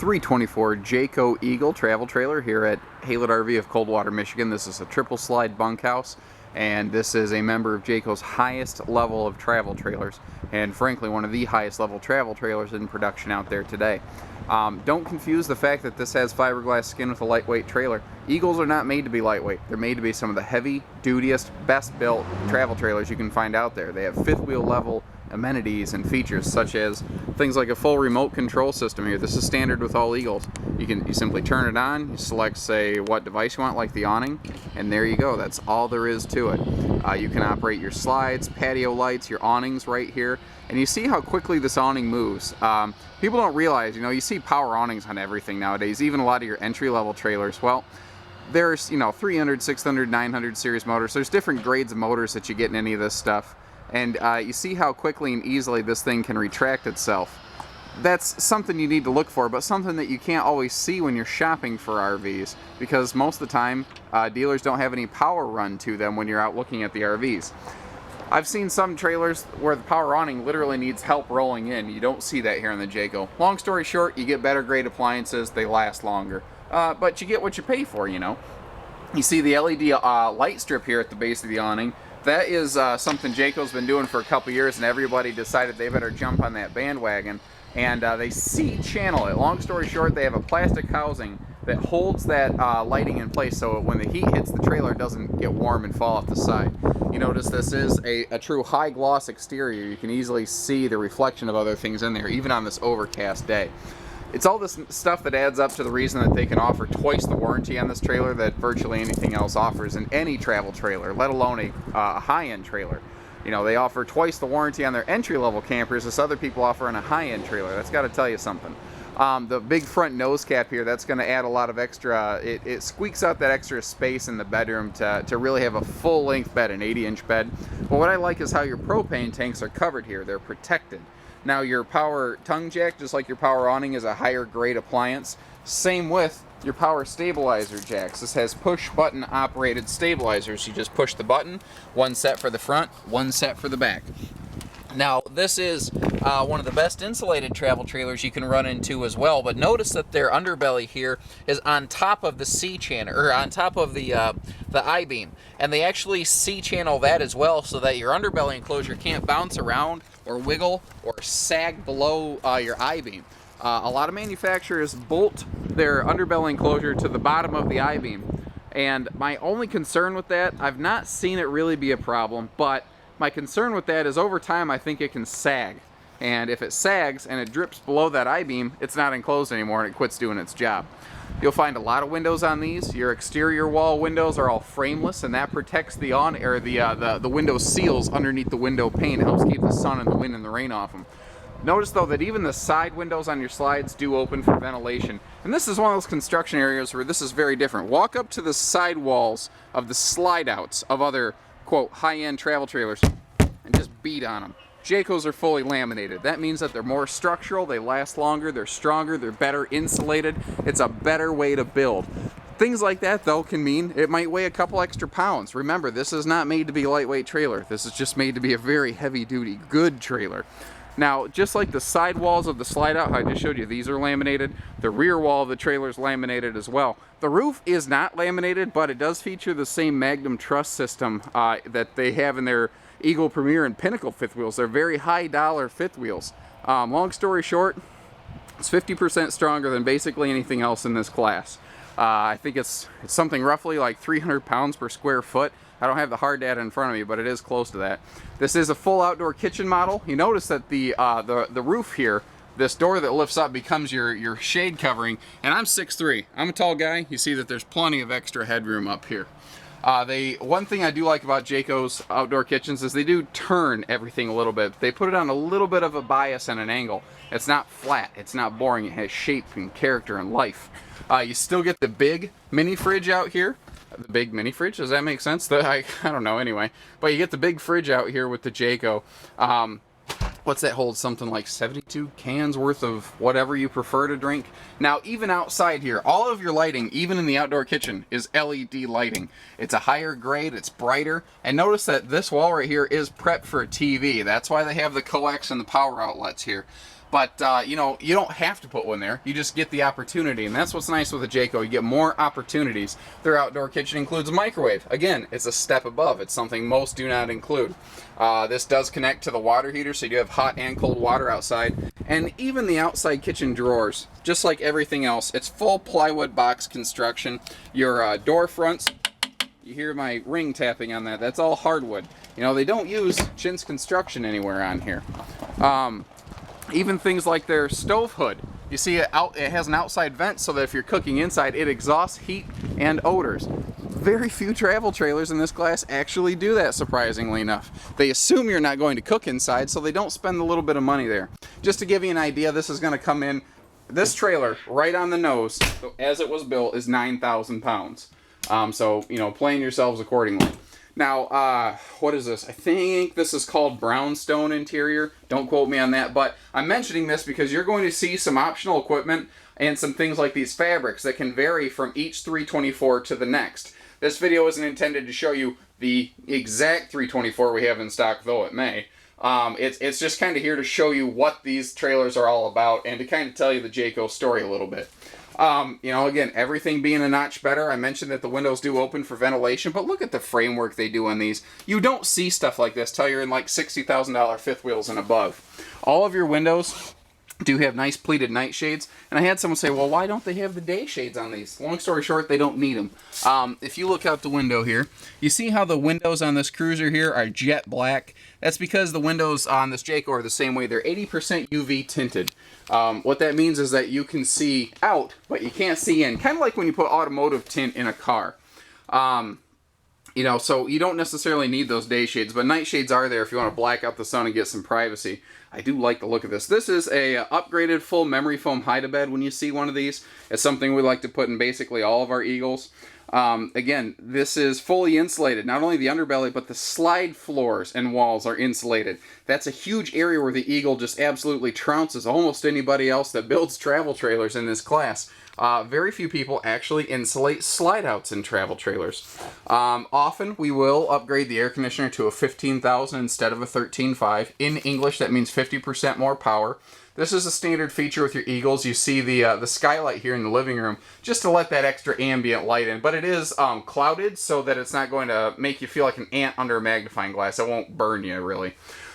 324 Jayco Eagle travel trailer here at Haylett RV of Coldwater, Michigan. This is a triple slide bunkhouse, and this is a member of Jayco's highest level of travel trailers, and frankly one of the highest level travel trailers in production out there today. Don't confuse the fact that this has fiberglass skin with a lightweight trailer. Eagles are not made to be lightweight. They're made to be some of the heavy, dutiest, best built travel trailers you can find out there. They have fifth wheel level amenities and features such as things like a full remote control system here. This is standard with all Eagles. You simply turn it on, you select, say, what device you want, like the awning, and there you go. That's all there is to it. You can operate your slides, patio lights, your awnings right here, and you see how quickly this awning moves. People don't realize, you see power awnings on everything nowadays, even a lot of your entry-level trailers. Well, there's 300, 600, 900 series motors. There's different grades of motors that you get in any of this stuff. And you see how quickly and easily this thing can retract itself. That's something you need to look for, but something that you can't always see when you're shopping for RVs, because most of the time dealers don't have any power run to them when you're out looking at the RVs. I've seen some trailers where the power awning literally needs help rolling in. You don't see that here in the Jayco. Long story short, you get better grade appliances, they last longer. But you get what you pay for, You see the LED light strip here at the base of the awning. That is something Jayco's been doing for a couple years, and everybody decided they better jump on that bandwagon. And they C-channel it. Long story short, they have a plastic housing that holds that lighting in place so when the heat hits the trailer, it doesn't get warm and fall off the side. You notice this is a true high gloss exterior. You can easily see the reflection of other things in there, even on this overcast day. It's all this stuff that adds up to the reason that they can offer twice the warranty on this trailer that virtually anything else offers in any travel trailer, let alone a high-end trailer. They offer twice the warranty on their entry-level campers as other people offer on a high-end trailer. That's got to tell you something. The big front nose cap here, that's going to add a lot of extra, it squeaks out that extra space in the bedroom to really have a full-length bed, an 80-inch bed. But what I like is how your propane tanks are covered here. They're protected. Now your power tongue jack, just like your power awning, is a higher grade appliance. Same with your power stabilizer jacks. This has push button operated stabilizers. You just push the button, one set for the front, one set for the back. Now this is one of the best insulated travel trailers you can run into as well, but notice that their underbelly here is on top of the C-channel, or on top of the I-beam, and they actually C-channel that as well so that your underbelly enclosure can't bounce around or wiggle or sag below your I-beam. A lot of manufacturers bolt their underbelly enclosure to the bottom of the I-beam, and my only concern with that, I've not seen it really be a problem, but my concern with that is over time I think it can sag. And if it sags and it drips below that I-beam, it's not enclosed anymore and it quits doing its job. You'll find a lot of windows on these. Your exterior wall windows are all frameless, and that protects the window seals underneath the window pane. It helps keep the sun and the wind and the rain off them. Notice though that even the side windows on your slides do open for ventilation. And this is one of those construction areas where this is very different. Walk up to the side walls of the slide outs of other, quote, high-end travel trailers and just beat on them. Jayco's are fully laminated. That means that they're more structural, they last longer, they're stronger, they're better insulated. It's a better way to build. Things like that, though, can mean it might weigh a couple extra pounds. Remember, this is not made to be a lightweight trailer. This is just made to be a very heavy-duty, good trailer. Now, just like the side walls of the slide out, I just showed you, these are laminated. The rear wall of the trailer is laminated as well. The roof is not laminated, but it does feature the same Magnum truss system that they have in their Eagle Premier and Pinnacle fifth wheels. They're very high dollar fifth wheels. Long story short, it's 50% stronger than basically anything else in this class. I think it's something roughly like 300 pounds per square foot. I don't have the hard data in front of me, but it is close to that. This is a full outdoor kitchen model. You notice that the roof here, this door that lifts up becomes your shade covering, and I'm 6'3". I'm a tall guy. You see that there's plenty of extra headroom up here. One thing I do like about Jayco's outdoor kitchens is they do turn everything a little bit. They put it on a little bit of a bias and an angle. It's not flat, it's not boring, it has shape and character and life. You still get the big mini fridge out here. The big mini fridge, does that make sense? I don't know anyway. But you get the big fridge out here with the Jayco. What's that hold? Something like 72 cans worth of whatever you prefer to drink. Now, even outside here, all of your lighting, even in the outdoor kitchen, is LED lighting. It's a higher grade, it's brighter, and notice that this wall right here is prepped for a TV. That's why they have the coax and the power outlets here. But, you know, you don't have to put one there. You just get the opportunity, and that's what's nice with a Jayco. You get more opportunities. Their outdoor kitchen includes a microwave. Again, it's a step above. It's something most do not include. This does connect to the water heater, so you do have hot and cold water outside. And even the outside kitchen drawers, just like everything else, it's full plywood box construction. Your door fronts, you hear my ring tapping on that. That's all hardwood. You know, they don't use Chintz Construction anywhere on here. Even things like their stove hood. You see it has an outside vent so that if you're cooking inside, it exhausts heat and odors. Very few travel trailers in this class actually do that, surprisingly enough. They assume you're not going to cook inside, so they don't spend a little bit of money there. Just to give you an idea, this is going to come in, this trailer, right on the nose, as it was built, is 9,000 pounds. So, you know, plan yourselves accordingly. Now, what is this? I think this is called Brownstone Interior. Don't quote me on that, but I'm mentioning this because you're going to see some optional equipment and some things like these fabrics that can vary from each 324 to the next. This video isn't intended to show you the exact 324 we have in stock, though it may. It's just kind of here to show you what these trailers are all about and to kind of tell you the Jayco story a little bit. You know, again, everything being a notch better. I mentioned that the windows do open for ventilation, but look at the framework they do on these. You don't see stuff like this till you're in like $60,000 fifth wheels and above. All of your windows do have nice pleated night shades, and I had someone say, well, why don't they have the day shades on these? Long story short, they don't need them. If you look out the window here, you see how the windows on this Cruiser here are jet black? That's because the windows on this Jayco are the same way. They're 80% UV tinted. What that means is that you can see out, but you can't see in. Kind of like when you put automotive tint in a car. You know, so you don't necessarily need those day shades, but night shades are there if you want to black out the sun and get some privacy. I do like the look of this. This is a upgraded full memory foam hide-a-bed when you see one of these. It's something we like to put in basically all of our Eagles. Again, this is fully insulated. Not only the underbelly, but the slide floors and walls are insulated. That's a huge area where the Eagle just absolutely trounces almost anybody else that builds travel trailers in this class. Very few people actually insulate slide outs in travel trailers. Often we will upgrade the air conditioner to a 15,000 instead of a 13.5. In English, that means 50% more power. This is a standard feature with your Eagles. You see the skylight here in the living room, just to let that extra ambient light in. But it is clouded so that it's not going to make you feel like an ant under a magnifying glass. It won't burn you, really.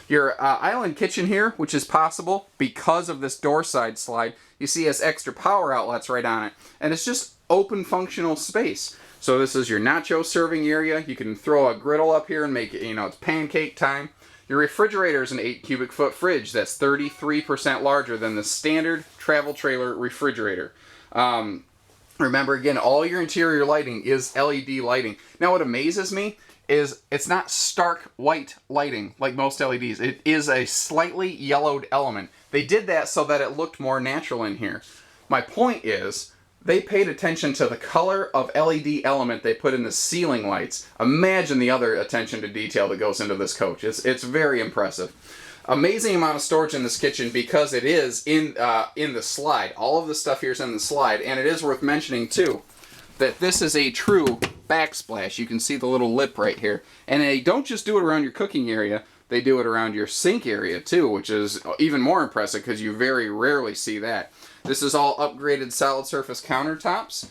Your island kitchen here, which is possible because of this door side slide, you see has extra power outlets right on it. And it's just open functional space. So this is your nacho serving area. You can throw a griddle up here and make it, you know, it's pancake time. Your refrigerator is an 8 cubic foot fridge that's 33% larger than the standard travel trailer refrigerator. Remember, again, all your interior lighting is LED lighting. Now, what amazes me is it's not stark white lighting like most LEDs. It is a slightly yellowed element. They did that so that it looked more natural in here. My point is, they paid attention to the color of LED element they put in the ceiling lights. Imagine the other attention to detail that goes into this coach. It's very impressive. Amazing amount of storage in this kitchen because it is in the slide. All of the stuff here is in the slide, and it is worth mentioning too that this is a true backsplash. You can see the little lip right here, and they don't just do it around your cooking area. They do it around your sink area too, which is even more impressive because you very rarely see that. This is all upgraded solid surface countertops,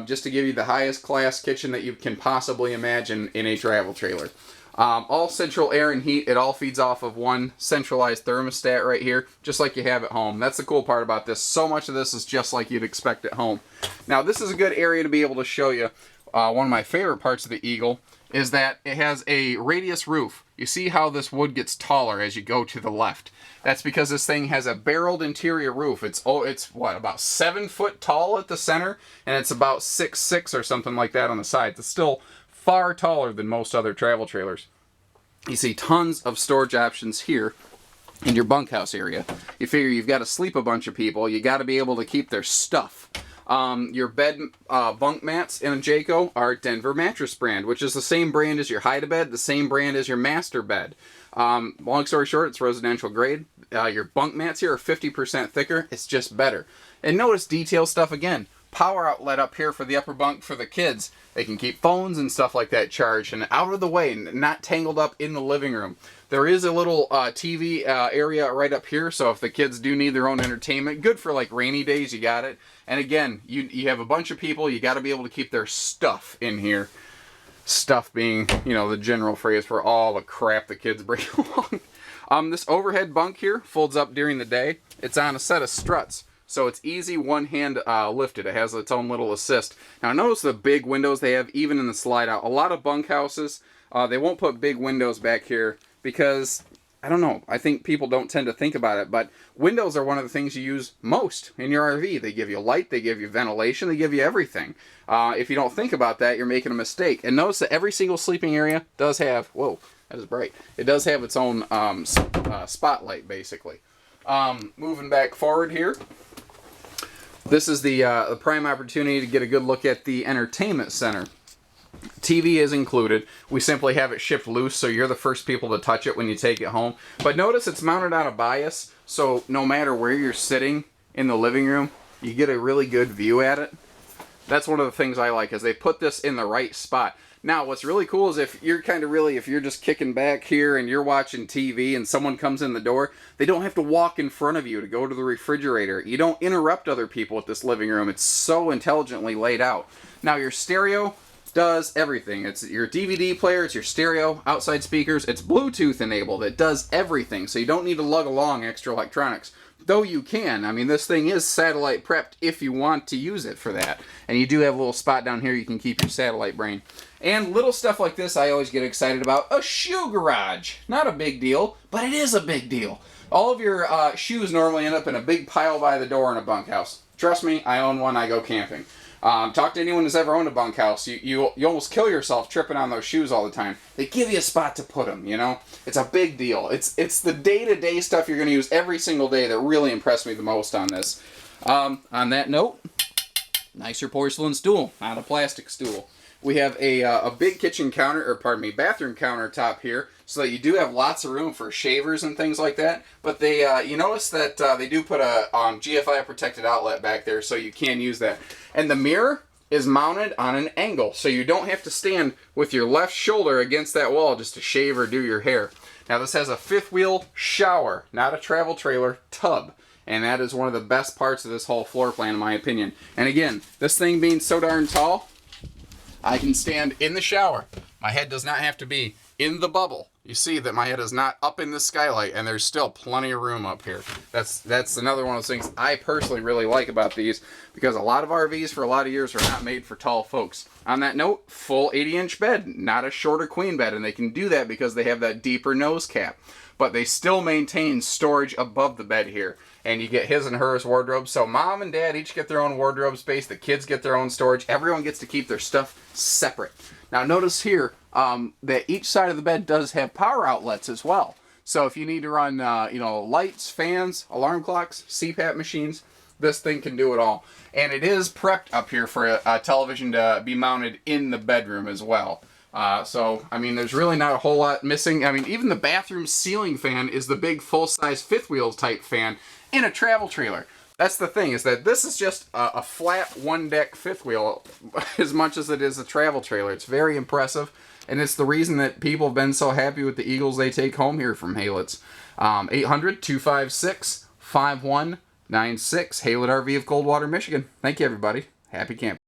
just to give you the highest class kitchen that you can possibly imagine in a travel trailer. All central air and heat. It all feeds off of one centralized thermostat right here, just like you have at home. That's the cool part about this. So much of this is just like you'd expect at home. Now, this is a good area to be able to show you. One of my favorite parts of the Eagle is that it has a radius roof. You see how this wood gets taller as you go to the left. That's because this thing has a barreled interior roof. It's what, about 7 foot tall at the center, and it's about 6'6" or something like that on the sides. It's still far taller than most other travel trailers. You see tons of storage options here in your bunkhouse area. You figure you've got to sleep a bunch of people. You got to be able to keep their stuff. Your bed bunk mats in a Jayco are Denver Mattress brand, which is the same brand as your hide-a-bed, the same brand as your master bed. Long story short, it's residential grade. Your bunk mats here are 50% thicker. It's just better. And notice detail stuff again. power outlet up here for the upper bunk for the kids. They can keep phones and stuff like that charged and out of the way, not tangled up in the living room. There is a little TV area right up here, so if the kids do need their own entertainment, good for like rainy days, you got it. And again, you have a bunch of people, you got to be able to keep their stuff in here. Stuff being, you know, the general phrase for all the crap the kids bring along. This overhead bunk here folds up during the day. It's on a set of struts, so it's easy one-hand lifted. It has its own little assist. Now notice the big windows they have even in the slide out. A lot of bunkhouses, they won't put big windows back here because, I don't know, I think people don't tend to think about it, but windows are one of the things you use most in your RV. They give you light, they give you ventilation, they give you everything. If you don't think about that, you're making a mistake. And notice that every single sleeping area does have, whoa, that is bright. It does have its own spotlight, basically. Moving back forward here, this is the prime opportunity to get a good look at the entertainment center. TV is included. We simply have it shipped loose, so you're the first people to touch it when you take it home. But notice it's mounted on a bias, so no matter where you're sitting in the living room, you get a really good view at it. That's one of the things I like, is they put this in the right spot. Now, what's really cool is if you're if you're just kicking back here and you're watching TV and someone comes in the door, they don't have to walk in front of you to go to the refrigerator. You don't interrupt other people with this living room. It's so intelligently laid out. Now, your stereo does everything. It's your DVD player, it's your stereo, outside speakers, it's Bluetooth enabled. It does everything, so you don't need to lug along extra electronics. Though you can. I mean, this thing is satellite prepped if you want to use it for that. And you do have a little spot down here you can keep your satellite brain. And little stuff like this I always get excited about. A shoe garage. Not a big deal, but it is a big deal. All of your shoes normally end up in a big pile by the door in a bunkhouse. Trust me, I own one, I go camping. Talk to anyone who's ever owned a bunkhouse. You almost kill yourself tripping on those shoes all the time. They give you a spot to put them, you know? It's a big deal. It's the day-to-day stuff you're going to use every single day that really impressed me the most on this. On that note, nicer porcelain stool, not a plastic stool. We have a big kitchen counter, or pardon me, bathroom countertop here, so that you do have lots of room for shavers and things like that. But they, you notice that they do put a GFI protected outlet back there, so you can use that. And the mirror is mounted on an angle, so you don't have to stand with your left shoulder against that wall just to shave or do your hair. Now this has a fifth wheel shower, not a travel trailer, tub. And that is one of the best parts of this whole floor plan, in my opinion. And again, this thing being so darn tall, I can stand in the shower. My head does not have to be in the bubble. You see that my head is not up in the skylight, and there's still plenty of room up here. That's another one of those things I personally really like about these, because a lot of RVs for a lot of years are not made for tall folks. On that note, full 80-inch bed, not a shorter queen bed, and they can do that because they have that deeper nose cap. But they still maintain storage above the bed here. And you get his and hers wardrobes. So mom and dad each get their own wardrobe space. The kids get their own storage. Everyone gets to keep their stuff separate. Now notice here that each side of the bed does have power outlets as well. So if you need to run lights, fans, alarm clocks, CPAP machines, this thing can do it all. And it is prepped up here for a television to be mounted in the bedroom as well. So, I mean, there's really not a whole lot missing. I mean, even the bathroom ceiling fan is the big full-size fifth wheel type fan in a travel trailer. That's the thing, is that this is just a flat one-deck fifth wheel as much as it is a travel trailer. It's very impressive, and it's the reason that people have been so happy with the Eagles they take home here from Haylett's. 800-256-5196, Haylett RV of Coldwater, Michigan. Thank you, everybody. Happy camping.